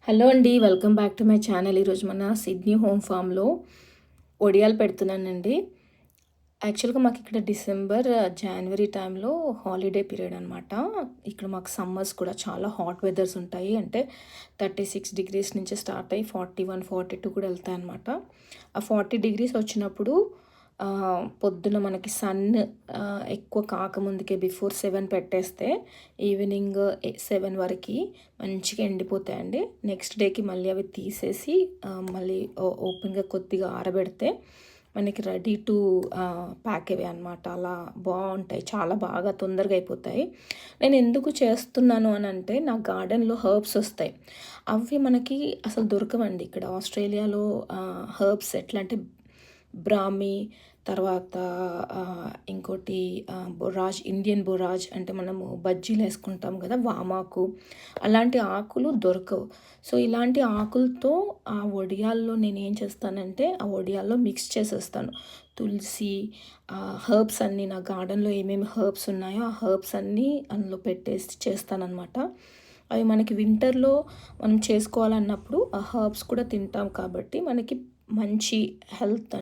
Hello అండి, welcome back to my channel. ఈరోజు మన సిడ్నీ హోమ్ ఫామ్లో ఒడియాలు పెడుతున్నానండి. యాక్చువల్గా మాకు ఇక్కడ డిసెంబర్ జనవరి టైంలో హాలిడే పీరియడ్ అనమాట. ఇక్కడ మాకు సమ్మర్స్ కూడా చాలా హాట్ వెదర్స్ ఉంటాయి. అంటే 36 డిగ్రీస్ నుంచి స్టార్ట్ అయ్యి 41, 42 కూడా వెళ్తాయి అనమాట. ఆ 40 డిగ్రీస్ వచ్చినప్పుడు పొద్దున మనకి సన్ ఎక్కువ కాకముందుకే బిఫోర్ 7 పెట్టేస్తే ఈవినింగ్ 7 వరకు మంచిగా ఎండిపోతాయండి. నెక్స్ట్ డేకి మళ్ళీ అవి తీసేసి మళ్ళీ ఓపెన్గా కొద్దిగా ఆరబెడితే మనకి రెడీ టు ప్యాక్ అవే అనమాట. అలా బాగుంటాయి, చాలా బాగా తొందరగా అయిపోతాయి. నేను ఎందుకు చేస్తున్నాను అని అంటే, నా గార్డెన్లో హర్బ్స్ వస్తాయి. అవి మనకి అసలు దొరకవండి ఇక్కడ ఆస్ట్రేలియాలో. హర్బ్స్ ఎట్లా అంటే బ్రాహ్మి, తర్వాత ఇంకోటి బొరాజ్, ఇండియన్ బొరాజ్ అంటే మనము బజ్జీలు వేసుకుంటాం కదా, వామాకు, అలాంటి ఆకులు దొరకవు. సో ఇలాంటి ఆకులతో ఆ వడియాల్లో నేను ఏం చేస్తానంటే ఆ వడియాల్లో మిక్స్ చేసేస్తాను. తులసి, హర్బ్స్ అన్నీ, నా గార్డెన్లో ఏమేమి హర్బ్స్ ఉన్నాయో ఆ హర్బ్స్ అన్నీ అందులో పెట్టేసి చేస్తానన్నమాట. అవి మనకి వింటర్లో మనం చేసుకోవాలన్నప్పుడు ఆ హర్బ్స్ కూడా తింటాం కాబట్టి మనకి మంచి హెల్త్